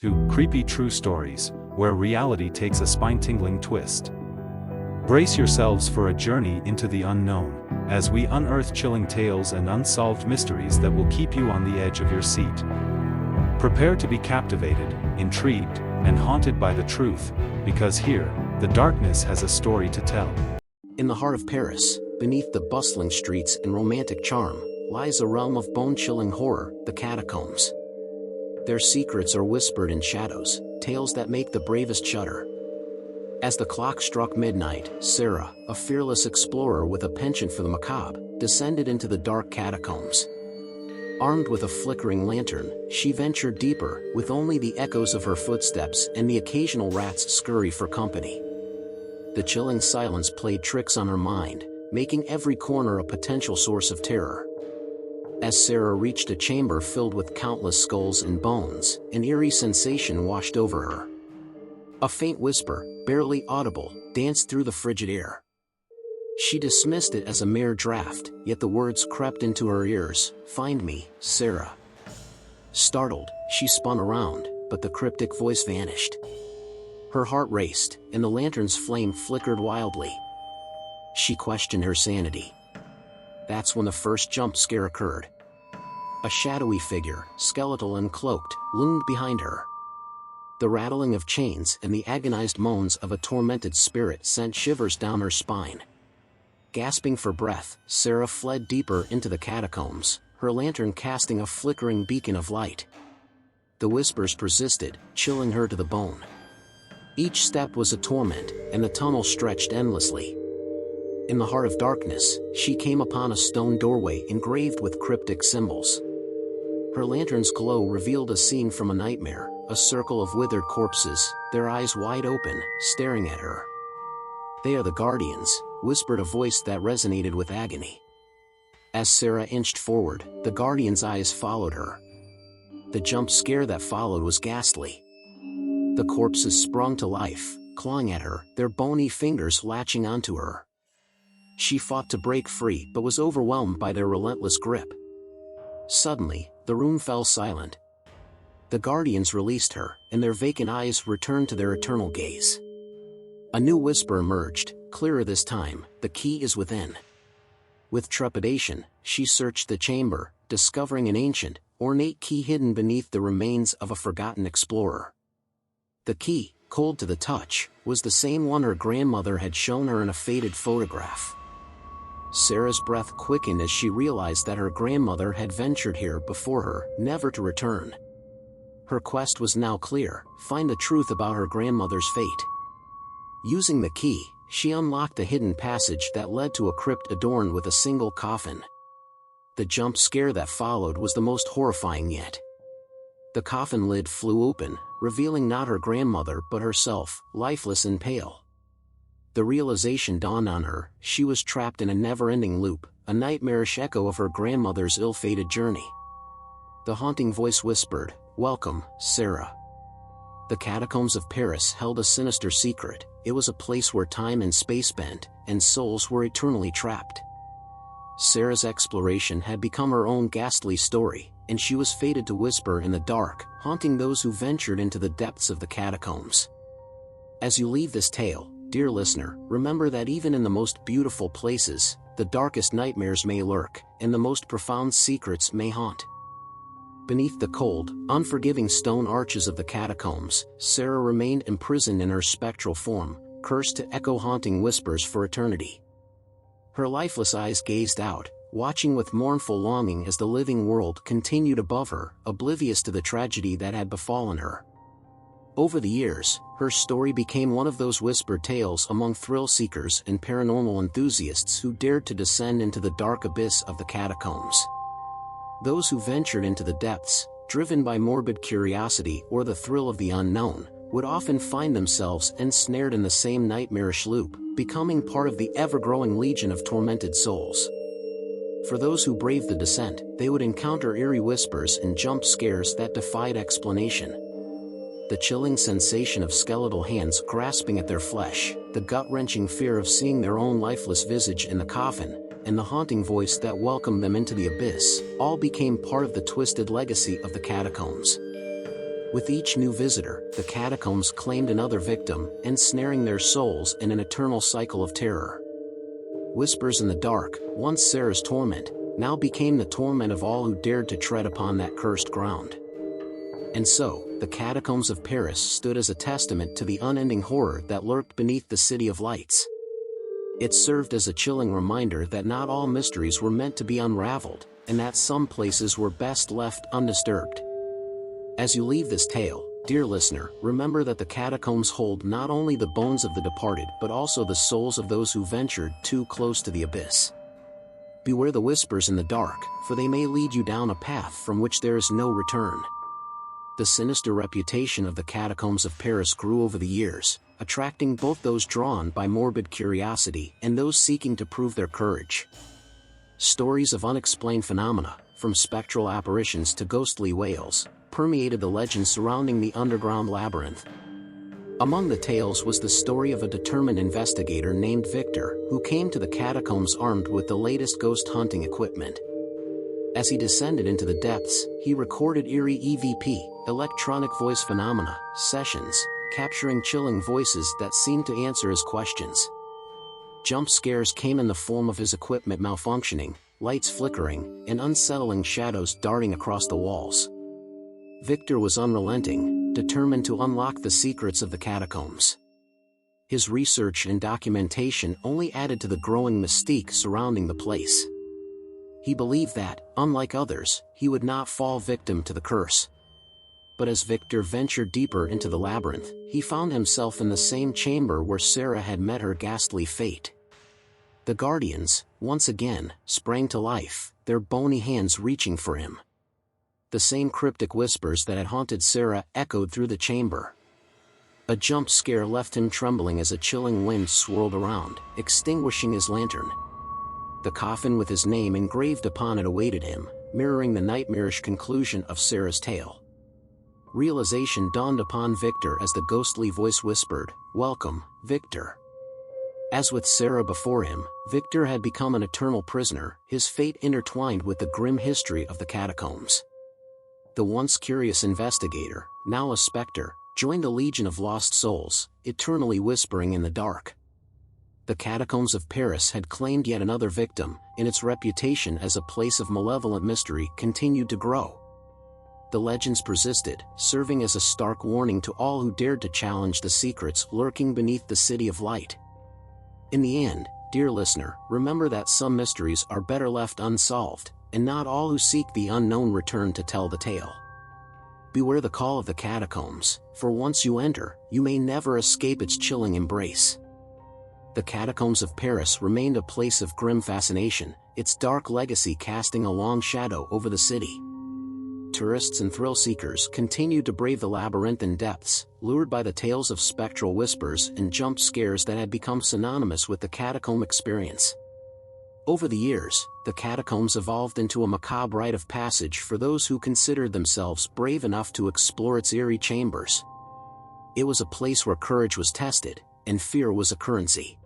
to Creepy True Stories, where reality takes a spine-tingling twist. Brace yourselves for a journey into the unknown, as we unearth chilling tales and unsolved mysteries that will keep you on the edge of your seat. Prepare to be captivated, intrigued, and haunted by the truth, because here, the darkness has a story to tell. In the heart of Paris, beneath the bustling streets and romantic charm, lies a realm of bone-chilling horror, the Catacombs. Their secrets are whispered in shadows, tales that make the bravest shudder. As the clock struck midnight, Sarah, a fearless explorer with a penchant for the macabre, descended into the dark catacombs. Armed with a flickering lantern, she ventured deeper, with only the echoes of her footsteps and the occasional rats scurry for company. The chilling silence played tricks on her mind, making every corner a potential source of terror. As Sarah reached a chamber filled with countless skulls and bones, an eerie sensation washed over her. A faint whisper, barely audible, danced through the frigid air. She dismissed it as a mere draft, yet the words crept into her ears, "Find me, Sarah." Startled, she spun around, but the cryptic voice vanished. Her heart raced, and the lantern's flame flickered wildly. She questioned her sanity. That's when the first jump scare occurred. A shadowy figure, skeletal and cloaked, loomed behind her. The rattling of chains and the agonized moans of a tormented spirit sent shivers down her spine. Gasping for breath, Sarah fled deeper into the catacombs, her lantern casting a flickering beacon of light. The whispers persisted, chilling her to the bone. Each step was a torment, and the tunnel stretched endlessly. In the heart of darkness, she came upon a stone doorway engraved with cryptic symbols. Her lantern's glow revealed a scene from a nightmare, a circle of withered corpses, their eyes wide open, staring at her. "They are the Guardians," whispered a voice that resonated with agony. As Sarah inched forward, the Guardian's eyes followed her. The jump scare that followed was ghastly. The corpses sprung to life, clawing at her, their bony fingers latching onto her. She fought to break free but was overwhelmed by their relentless grip. Suddenly, the room fell silent. The Guardians released her, and their vacant eyes returned to their eternal gaze. A new whisper emerged, clearer this time, "The key is within." With trepidation, she searched the chamber, discovering an ancient, ornate key hidden beneath the remains of a forgotten explorer. The key, cold to the touch, was the same one her grandmother had shown her in a faded photograph. Sarah's breath quickened as she realized that her grandmother had ventured here before her, never to return. Her quest was now clear: find the truth about her grandmother's fate. Using the key, she unlocked a hidden passage that led to a crypt adorned with a single coffin. The jump scare that followed was the most horrifying yet. The coffin lid flew open, revealing not her grandmother but herself, lifeless and pale. The realization dawned on her: she was trapped in a never-ending loop, a nightmarish echo of her grandmother's ill-fated journey. The haunting voice whispered, "Welcome, Sarah." The catacombs of Paris held a sinister secret. It was a place where time and space bent, and souls were eternally trapped. Sarah's exploration had become her own ghastly story, and she was fated to whisper in the dark, haunting those who ventured into the depths of the catacombs. As you leave this tale, dear listener, remember that even in the most beautiful places, the darkest nightmares may lurk, and the most profound secrets may haunt. Beneath the cold, unforgiving stone arches of the catacombs, Sarah remained imprisoned in her spectral form, cursed to echo haunting whispers for eternity. Her lifeless eyes gazed out, watching with mournful longing as the living world continued above her, oblivious to the tragedy that had befallen her. Over the years, her story became one of those whispered tales among thrill-seekers and paranormal enthusiasts who dared to descend into the dark abyss of the catacombs. Those who ventured into the depths, driven by morbid curiosity or the thrill of the unknown, would often find themselves ensnared in the same nightmarish loop, becoming part of the ever-growing legion of tormented souls. For those who braved the descent, they would encounter eerie whispers and jump scares that defied explanation. The chilling sensation of skeletal hands grasping at their flesh, the gut-wrenching fear of seeing their own lifeless visage in the coffin, and the haunting voice that welcomed them into the abyss, all became part of the twisted legacy of the catacombs. With each new visitor, the catacombs claimed another victim, ensnaring their souls in an eternal cycle of terror. Whispers in the dark, once Sarah's torment, now became the torment of all who dared to tread upon that cursed ground. And so, the Catacombs of Paris stood as a testament to the unending horror that lurked beneath the City of Lights. It served as a chilling reminder that not all mysteries were meant to be unraveled, and that some places were best left undisturbed. As you leave this tale, dear listener, remember that the catacombs hold not only the bones of the departed but also the souls of those who ventured too close to the abyss. Beware the whispers in the dark, for they may lead you down a path from which there is no return. The sinister reputation of the Catacombs of Paris grew over the years, attracting both those drawn by morbid curiosity and those seeking to prove their courage. Stories of unexplained phenomena, from spectral apparitions to ghostly wails, permeated the legends surrounding the underground labyrinth. Among the tales was the story of a determined investigator named Victor, who came to the catacombs armed with the latest ghost hunting equipment. As he descended into the depths, he recorded eerie EVP, electronic voice phenomena, sessions, capturing chilling voices that seemed to answer his questions. Jump scares came in the form of his equipment malfunctioning, lights flickering, and unsettling shadows darting across the walls. Victor was unrelenting, determined to unlock the secrets of the catacombs. His research and documentation only added to the growing mystique surrounding the place. He believed that, unlike others, he would not fall victim to the curse. But as Victor ventured deeper into the labyrinth, he found himself in the same chamber where Sarah had met her ghastly fate. The Guardians, once again, sprang to life, their bony hands reaching for him. The same cryptic whispers that had haunted Sarah echoed through the chamber. A jump scare left him trembling as a chilling wind swirled around, extinguishing his lantern. The coffin with his name engraved upon it awaited him, mirroring the nightmarish conclusion of Sarah's tale. Realization dawned upon Victor as the ghostly voice whispered, "Welcome, Victor." As with Sarah before him, Victor had become an eternal prisoner, his fate intertwined with the grim history of the catacombs. The once curious investigator, now a specter, joined a legion of lost souls, eternally whispering in the dark. The Catacombs of Paris had claimed yet another victim, and its reputation as a place of malevolent mystery continued to grow. The legends persisted, serving as a stark warning to all who dared to challenge the secrets lurking beneath the City of Light. In the end, dear listener, remember that some mysteries are better left unsolved, and not all who seek the unknown return to tell the tale. Beware the call of the catacombs, for once you enter, you may never escape its chilling embrace. The Catacombs of Paris remained a place of grim fascination, its dark legacy casting a long shadow over the city. Tourists and thrill-seekers continued to brave the labyrinthine depths, lured by the tales of spectral whispers and jump scares that had become synonymous with the catacomb experience. Over the years, the catacombs evolved into a macabre rite of passage for those who considered themselves brave enough to explore its eerie chambers. It was a place where courage was tested, and fear was a currency.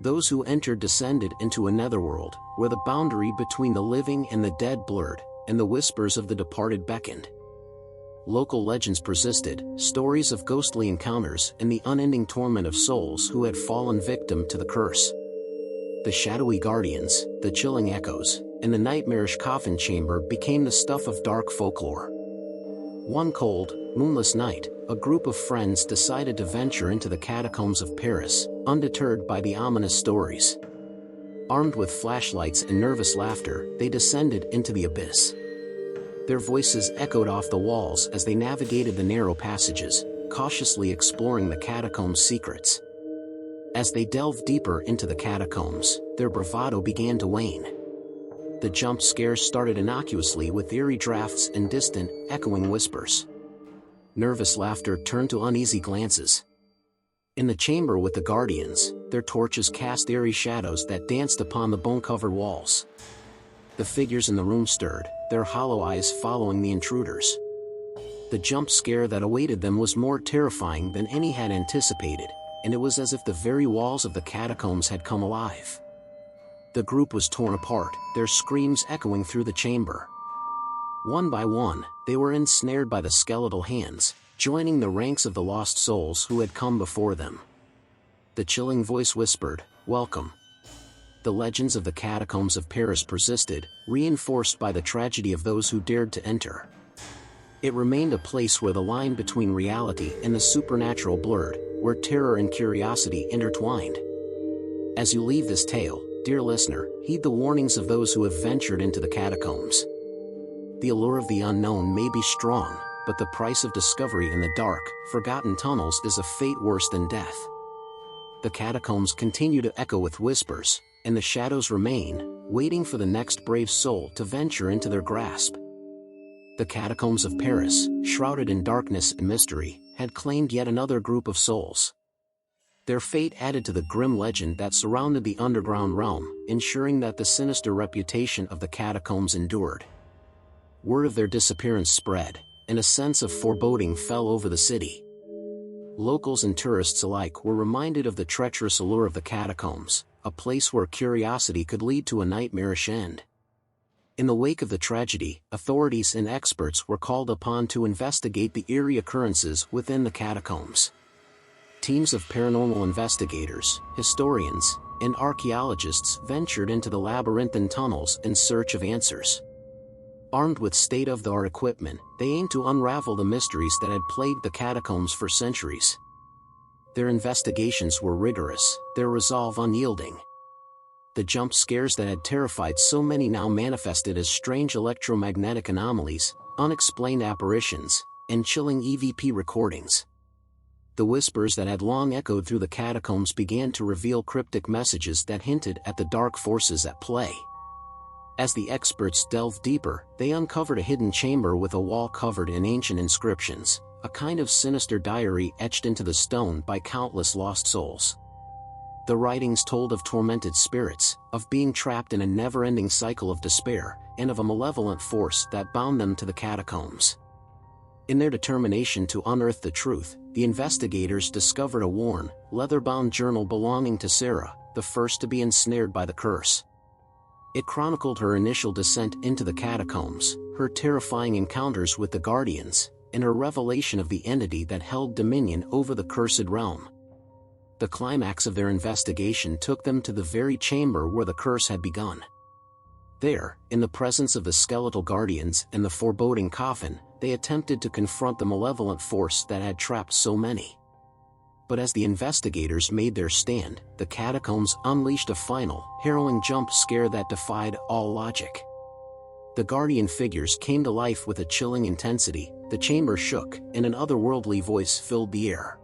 Those who entered descended into a netherworld, where the boundary between the living and the dead blurred, and the whispers of the departed beckoned. Local legends persisted, stories of ghostly encounters and the unending torment of souls who had fallen victim to the curse. The shadowy guardians, the chilling echoes, and the nightmarish coffin chamber became the stuff of dark folklore. One cold, moonless night, a group of friends decided to venture into the catacombs of Paris, undeterred by the ominous stories. Armed with flashlights and nervous laughter, they descended into the abyss. Their voices echoed off the walls as they navigated the narrow passages, cautiously exploring the catacombs' secrets. As they delved deeper into the catacombs, their bravado began to wane. The jump scares started innocuously with eerie drafts and distant, echoing whispers. Nervous laughter turned to uneasy glances. In the chamber with the guardians, their torches cast eerie shadows that danced upon the bone-covered walls. The figures in the room stirred, their hollow eyes following the intruders. The jump scare that awaited them was more terrifying than any had anticipated, and it was as if the very walls of the catacombs had come alive. The group was torn apart, their screams echoing through the chamber. One by one, they were ensnared by the skeletal hands, joining the ranks of the lost souls who had come before them. The chilling voice whispered, "Welcome." The legends of the catacombs of Paris persisted, reinforced by the tragedy of those who dared to enter. It remained a place where the line between reality and the supernatural blurred, where terror and curiosity intertwined. As you leave this tale, dear listener, heed the warnings of those who have ventured into the catacombs. The allure of the unknown may be strong, but the price of discovery in the dark, forgotten tunnels is a fate worse than death. The catacombs continue to echo with whispers, and the shadows remain, waiting for the next brave soul to venture into their grasp. The catacombs of Paris, shrouded in darkness and mystery, had claimed yet another group of souls. Their fate added to the grim legend that surrounded the underground realm, ensuring that the sinister reputation of the catacombs endured. Word of their disappearance spread, and a sense of foreboding fell over the city. Locals and tourists alike were reminded of the treacherous allure of the catacombs, a place where curiosity could lead to a nightmarish end. In the wake of the tragedy, authorities and experts were called upon to investigate the eerie occurrences within the catacombs. Teams of paranormal investigators, historians, and archaeologists ventured into the labyrinthine tunnels in search of answers. Armed with state-of-the-art equipment, they aimed to unravel the mysteries that had plagued the catacombs for centuries. Their investigations were rigorous, their resolve unyielding. The jump scares that had terrified so many now manifested as strange electromagnetic anomalies, unexplained apparitions, and chilling EVP recordings. The whispers that had long echoed through the catacombs began to reveal cryptic messages that hinted at the dark forces at play. As the experts delved deeper, they uncovered a hidden chamber with a wall covered in ancient inscriptions, a kind of sinister diary etched into the stone by countless lost souls. The writings told of tormented spirits, of being trapped in a never-ending cycle of despair, and of a malevolent force that bound them to the catacombs. In their determination to unearth the truth, the investigators discovered a worn, leather-bound journal belonging to Sarah, the first to be ensnared by the curse. It chronicled her initial descent into the catacombs, her terrifying encounters with the Guardians, and her revelation of the entity that held dominion over the cursed realm. The climax of their investigation took them to the very chamber where the curse had begun. There, in the presence of the skeletal guardians and the foreboding coffin, they attempted to confront the malevolent force that had trapped so many. But as the investigators made their stand, the catacombs unleashed a final, harrowing jump scare that defied all logic. The guardian figures came to life with a chilling intensity, the chamber shook, and an otherworldly voice filled the air.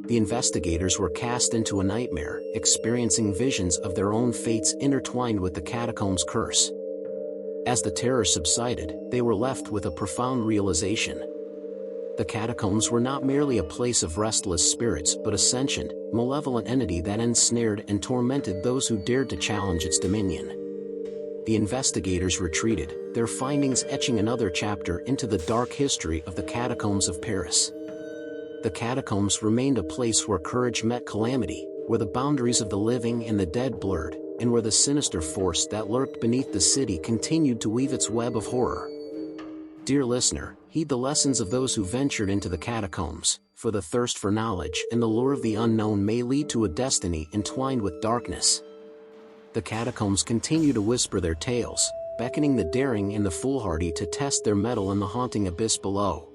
The investigators were cast into a nightmare, experiencing visions of their own fates intertwined with the catacombs' curse. As the terror subsided, they were left with a profound realization. The catacombs were not merely a place of restless spirits but a sentient, malevolent entity that ensnared and tormented those who dared to challenge its dominion. The investigators retreated, their findings etching another chapter into the dark history of the catacombs of Paris. The catacombs remained a place where courage met calamity, where the boundaries of the living and the dead blurred, and where the sinister force that lurked beneath the city continued to weave its web of horror. Dear listener, heed the lessons of those who ventured into the catacombs, for the thirst for knowledge and the lure of the unknown may lead to a destiny entwined with darkness. The catacombs continue to whisper their tales, beckoning the daring and the foolhardy to test their mettle in the haunting abyss below.